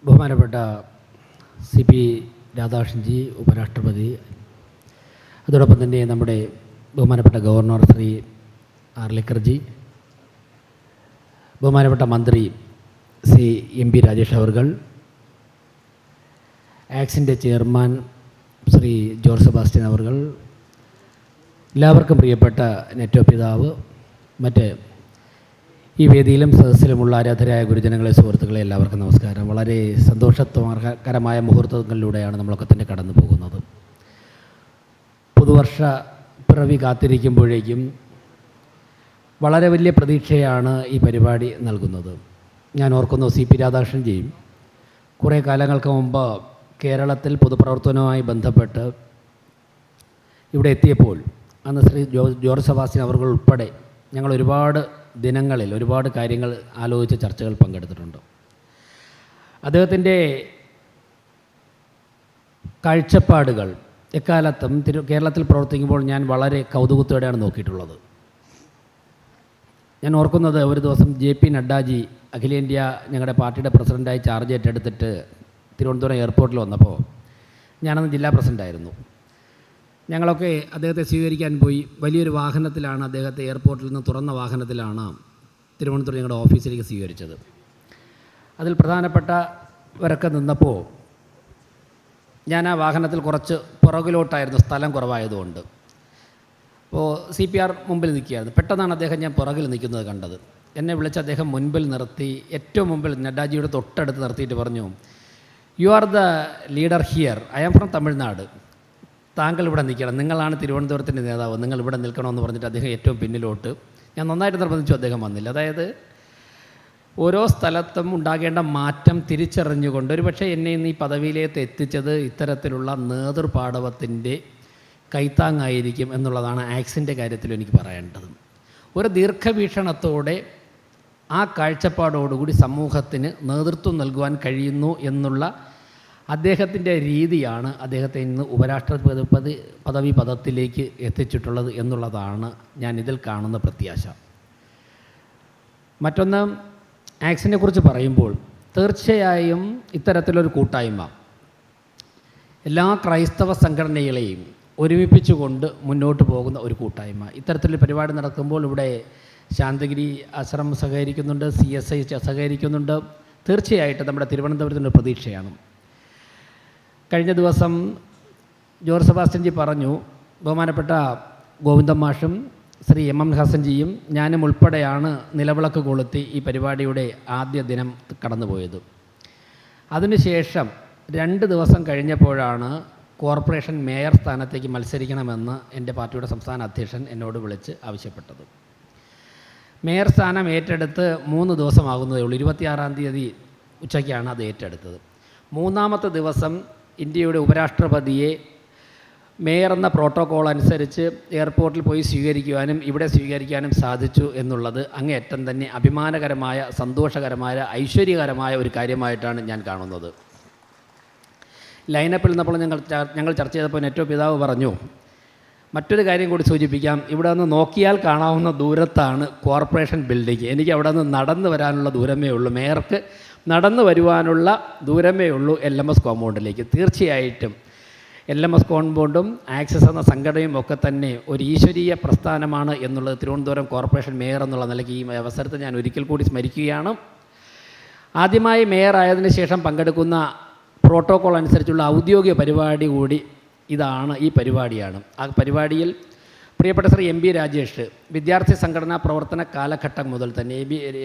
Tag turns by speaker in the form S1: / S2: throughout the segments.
S1: ബഹുമാനപ്പെട്ട C P രാധാകൃഷ്ണൻജി, ഉപരാഷ്ട്രപതി, അതോടൊപ്പം തന്നെ നമ്മുടെ ബഹുമാനപ്പെട്ട ഗവർണർ ശ്രീ ആർലിക്കർജി, ബഹുമാനപ്പെട്ട മന്ത്രി ശ്രീ എം പി രാജേഷ് അവർകൾ, ആക്സിൻ്റെ ചെയർമാൻ ശ്രീ ജോർജ് സെബാസ്റ്റ്യൻ അവർകൾ, എല്ലാവർക്കും പ്രിയപ്പെട്ട നെറ്റോ പിതാവ്, മറ്റ് ഈ വേദിയിലും സദസ്സിലുമുള്ള ആരാധരായ ഗുരുജനങ്ങളെ, സുഹൃത്തുക്കളെ, എല്ലാവർക്കും നമസ്കാരം. വളരെ സന്തോഷകരമായ മുഹൂർത്തങ്ങളിലൂടെയാണ് നമ്മളൊക്കെ തന്നെ കടന്നു പോകുന്നത്. പുതുവർഷ പിറവി കാത്തിരിക്കുമ്പോഴേക്കും വളരെ വലിയ പ്രതീക്ഷയാണ് ഈ പരിപാടി നൽകുന്നത്. ഞാൻ ഓർക്കുന്നു, സി പി രാധാകൃഷ്ണൻജിയും കുറേ കാലങ്ങൾക്ക് മുമ്പ് കേരളത്തിൽ പൊതുപ്രവർത്തനവുമായി ബന്ധപ്പെട്ട് ഇവിടെ എത്തിയപ്പോൾ അന്ന് ശ്രീ ജോർജ് സെബാസ്റ്റ്യൻ അവർ ഉൾപ്പെടെ ഞങ്ങൾ ഒരുപാട് ദിനങ്ങളിൽ ഒരുപാട് കാര്യങ്ങൾ ആലോചിച്ച ചർച്ചകൾ പങ്കെടുത്തിട്ടുണ്ട്. അദ്ദേഹത്തിൻ്റെ കാഴ്ചപ്പാടുകൾ എക്കാലത്തും കേരളത്തിൽ പ്രവർത്തിക്കുമ്പോൾ ഞാൻ വളരെ കൗതുകത്തോടെയാണ് നോക്കിയിട്ടുള്ളത്. ഞാൻ ഓർക്കുന്നത്, ഒരു ദിവസം JP നഡ്ഡാജി അഖിലേന്ത്യാ ഞങ്ങളുടെ പാർട്ടിയുടെ പ്രസിഡൻ്റായി ചാർജ് ഏറ്റെടുത്തിട്ട് തിരുവനന്തപുരം എയർപോർട്ടിൽ വന്നപ്പോൾ ഞാനന്ന് ജില്ലാ പ്രസിഡൻ്റായിരുന്നു. ഞങ്ങളൊക്കെ അദ്ദേഹത്തെ സ്വീകരിക്കാൻ പോയി. വലിയൊരു വാഹനത്തിലാണ് അദ്ദേഹത്തെ എയർപോർട്ടിൽ നിന്ന് തുറന്ന വാഹനത്തിലാണ് തിരുവനന്തപുരം ഞങ്ങളുടെ ഓഫീസിലേക്ക് സ്വീകരിച്ചത്. അതിൽ പ്രധാനപ്പെട്ടവരൊക്കെ നിന്നപ്പോൾ ഞാൻ ആ വാഹനത്തിൽ കുറച്ച് പുറകിലോട്ടായിരുന്നു, സ്ഥലം കുറവായതുകൊണ്ട്. അപ്പോൾ CPR മുമ്പിൽ നിൽക്കുകയായിരുന്നു. പെട്ടെന്നാണ് അദ്ദേഹം ഞാൻ പുറകിൽ നിൽക്കുന്നത് കണ്ടത്. എന്നെ വിളിച്ച് അദ്ദേഹം മുൻപിൽ നിർത്തി, ഏറ്റവും മുമ്പിൽ നഡ്ഡാജിയുടെ തൊട്ടടുത്ത് നിർത്തിയിട്ട് പറഞ്ഞു, "you are the leader here, I am from Tamil Nadu. താങ്കൾ ഇവിടെ നിൽക്കണം, നിങ്ങളാണ് തിരുവനന്തപുരത്തിൻ്റെ നേതാവ്, നിങ്ങൾ ഇവിടെ നിൽക്കണമെന്ന്" പറഞ്ഞിട്ട് അദ്ദേഹം ഏറ്റവും പിന്നിലോട്ട്. ഞാൻ നന്നായിട്ട് നിർബന്ധിച്ചു, അദ്ദേഹം വന്നില്ല. അതായത് ഓരോ സ്ഥലത്തും ഉണ്ടാകേണ്ട മാറ്റം തിരിച്ചറിഞ്ഞുകൊണ്ട്, ഒരുപക്ഷെ എന്നെ ഇന്ന് ഈ പദവിയിലേക്ക് എത്തിച്ചത് ഇത്തരത്തിലുള്ള നേതൃപാടവത്തിൻ്റെ കൈത്താങ്ങായിരിക്കും എന്നുള്ളതാണ് ആക്സിൻ്റെ കാര്യത്തിൽ എനിക്ക് പറയേണ്ടത്. ഒരു ദീർഘവീക്ഷണത്തോടെ ആ കാഴ്ചപ്പാടോടുകൂടി സമൂഹത്തിന് നേതൃത്വം നൽകുവാൻ കഴിയുന്നു എന്നുള്ള അദ്ദേഹത്തിൻ്റെ രീതിയാണ് അദ്ദേഹത്തെ ഇന്ന് ഉപരാഷ്ട്രപതി പദത്തിലേക്ക് എത്തിച്ചിട്ടുള്ളത് എന്നുള്ളതാണ് ഞാൻ ഇതിൽ കാണുന്ന പ്രത്യാശ. മറ്റൊന്ന്, ആക്സിനെ കുറിച്ച് പറയുമ്പോൾ തീർച്ചയായും ഇത്തരത്തിലൊരു കൂട്ടായ്മ എല്ലാ ക്രൈസ്തവ സംഘടനകളെയും ഒരുമിപ്പിച്ചുകൊണ്ട് മുന്നോട്ട് പോകുന്ന ഒരു കൂട്ടായ്മ. ഇത്തരത്തിലൊരു പരിപാടി നടക്കുമ്പോൾ ഇവിടെ ശാന്തഗിരി ആശ്രമം സഹകരിക്കുന്നുണ്ട്, CSI സഹകരിക്കുന്നുണ്ട്. തീർച്ചയായിട്ടും നമ്മുടെ തിരുവനന്തപുരത്തിൻ്റെ പ്രതീക്ഷയാണ്. കഴിഞ്ഞ ദിവസം ജോർജ് സെബാസ്റ്റ്യൻജി പറഞ്ഞു, ബഹുമാനപ്പെട്ട ഗോവിന്ദൻ മാഷും ശ്രീ MM ഹസൻജിയും ഞാനും ഉൾപ്പെടെയാണ് നിലവിളക്ക് കൊളുത്തി ഈ പരിപാടിയുടെ ആദ്യ ദിനം കടന്നുപോയത്. അതിനുശേഷം 2 ദിവസം കഴിഞ്ഞപ്പോഴാണ് കോർപ്പറേഷൻ മേയർ സ്ഥാനത്തേക്ക് മത്സരിക്കണമെന്ന് എൻ്റെ പാർട്ടിയുടെ സംസ്ഥാന അധ്യക്ഷൻ എന്നോട് വിളിച്ച് ആവശ്യപ്പെട്ടത്. മേയർ സ്ഥാനം ഏറ്റെടുത്ത് 3 ദിവസമാകുന്നതേ ഉള്ളൂ. 26-ാം തീയതി ഉച്ചയ്ക്കാണ് അത് ഏറ്റെടുത്തത്. 3-ാമത്തെ ദിവസം ഇന്ത്യയുടെ ഉപരാഷ്ട്രപതിയെ മേയർ എന്ന പ്രോട്ടോക്കോൾ അനുസരിച്ച് എയർപോർട്ടിൽ പോയി സ്വീകരിക്കുവാനും ഇവിടെ സ്വീകരിക്കാനും സാധിച്ചു എന്നുള്ളത് അങ്ങേയറ്റം തന്നെ അഭിമാനകരമായ, സന്തോഷകരമായ, ഐശ്വര്യകരമായ ഒരു കാര്യമായിട്ടാണ് ഞാൻ കാണുന്നത്. ലൈനപ്പിൽ നിന്നപ്പോൾ ഞങ്ങൾ ചർച്ച ചെയ്തപ്പോൾ നെറ്റോ പിതാവ് പറഞ്ഞു, മറ്റൊരു കാര്യം കൂടി സൂചിപ്പിക്കാം, ഇവിടെ നിന്ന് നോക്കിയാൽ കാണാവുന്ന ദൂരത്താണ് കോർപ്പറേഷൻ ബിൽഡിംഗ്. എനിക്ക് അവിടെ നിന്ന് നടന്നു വരാനുള്ള ദൂരമേ ഉള്ളൂ, മേയർക്ക് നടന്നു വരുവാനുള്ള ദൂരമേ ഉള്ളൂ LMS കോമ്പൗണ്ടിലേക്ക്. തീർച്ചയായിട്ടും LMS കോമ്പൗണ്ടും ആക്സിസ് എന്ന സംഘടനയും ഒക്കെ തന്നെ ഒരു ഈശ്വരീയ പ്രസ്ഥാനമാണ് എന്നുള്ളത് തിരുവനന്തപുരം കോർപ്പറേഷൻ മേയർ എന്നുള്ള നിലയ്ക്ക് ഈ അവസരത്തിൽ ഞാൻ ഒരിക്കൽ കൂടി സ്മരിക്കുകയാണ്. ആദ്യമായി മേയർ ആയതിനു ശേഷം പങ്കെടുക്കുന്ന പ്രോട്ടോക്കോൾ അനുസരിച്ചുള്ള ഔദ്യോഗിക പരിപാടി കൂടി ഈ പരിപാടിയാണ്. ആ പരിപാടിയിൽ പ്രിയപ്പെട്ട ശ്രീ MB രാജേഷ്, വിദ്യാർത്ഥി സംഘടനാ പ്രവർത്തന കാലഘട്ടം മുതൽ തന്നെ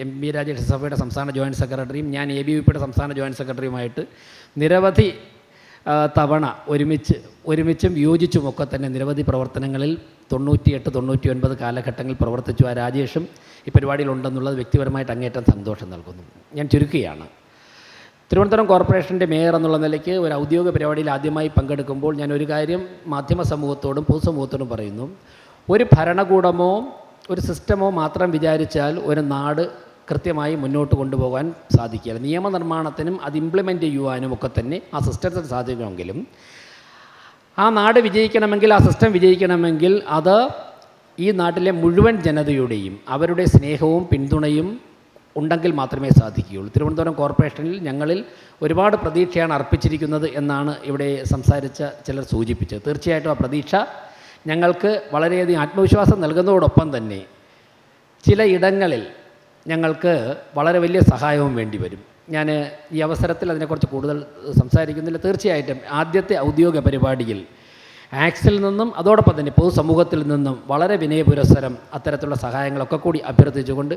S1: MB രാജേഷ് സഭയുടെ സംസ്ഥാന ജോയിൻറ്റ് സെക്രട്ടറിയും ഞാൻ ABVPയുടെ സംസ്ഥാന ജോയിൻറ്റ് സെക്രട്ടറിയുമായിട്ട് നിരവധി തവണ ഒരുമിച്ചും യോജിച്ചുമൊക്കെ തന്നെ നിരവധി പ്രവർത്തനങ്ങളിൽ 98, 99 കാലഘട്ടങ്ങളിൽ പ്രവർത്തിച്ചു. ആ രാജേഷും ഈ പരിപാടിയിലുണ്ടെന്നുള്ളത് വ്യക്തിപരമായിട്ട് അങ്ങേറ്റം സന്തോഷം നൽകുന്നു. ഞാൻ ചുരുക്കുകയാണ്. തിരുവനന്തപുരം കോർപ്പറേഷൻ്റെ മേയർ എന്നുള്ള നിലയ്ക്ക് ഒരു ഔദ്യോഗിക പരിപാടിയിൽ ആദ്യമായി പങ്കെടുക്കുമ്പോൾ ഞാൻ ഒരു കാര്യം മാധ്യമ സമൂഹത്തോടും പൊതുസമൂഹത്തോടും പറയുന്നു. ഒരു ഭരണകൂടമോ ഒരു സിസ്റ്റമോ മാത്രം വിചാരിച്ചാൽ ഒരു നാട് കൃത്യമായി മുന്നോട്ട് കൊണ്ടുപോകാൻ സാധിക്കില്ല. നിയമനിർമ്മാണത്തിനും അത് ഇംപ്ലിമെൻ്റ് ചെയ്യുവാനും ഒക്കെ തന്നെ ആ സിസ്റ്റത്തിന് സാധിക്കണമെങ്കിലും, ആ നാട് വിജയിക്കണമെങ്കിൽ, ആ സിസ്റ്റം വിജയിക്കണമെങ്കിൽ അത് ഈ നാട്ടിലെ മുഴുവൻ ജനതയുടെയും അവരുടെ സ്നേഹവും പിന്തുണയും ഉണ്ടെങ്കിൽ മാത്രമേ സാധിക്കുകയുള്ളൂ. തിരുവനന്തപുരം കോർപ്പറേഷനിൽ ഞങ്ങളിൽ ഒരുപാട് പ്രതീക്ഷയാണ് അർപ്പിച്ചിരിക്കുന്നത് എന്നാണ് ഇവിടെ സംസാരിച്ച ചിലർ സൂചിപ്പിച്ചത്. തീർച്ചയായിട്ടും ആ പ്രതീക്ഷ ഞങ്ങൾക്ക് വളരെയധികം ആത്മവിശ്വാസം നൽകുന്നതോടൊപ്പം തന്നെ ചില ഇടങ്ങളിൽ ഞങ്ങൾക്ക് വളരെ വലിയ സഹായവും വേണ്ടി വരും. ഞാൻ ഈ അവസരത്തിൽ അതിനെക്കുറിച്ച് കൂടുതൽ സംസാരിക്കുന്നില്ല. തീർച്ചയായിട്ടും ആദ്യത്തെ ഔദ്യോഗിക പരിപാടിയിൽ ആക്സിൽ നിന്നും അതോടൊപ്പം തന്നെ പൊതുസമൂഹത്തിൽ നിന്നും വളരെ വിനയപുരസ്സരം അത്തരത്തിലുള്ള സഹായങ്ങളൊക്കെ കൂടി അഭ്യർത്ഥിച്ചുകൊണ്ട്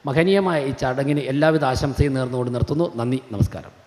S1: മഹനീയമായ ഈ ചടങ്ങിന് എല്ലാവിധ ആശംസയും നേർന്നുകൊണ്ട് നിർത്തുന്നു. നന്ദി, നമസ്കാരം.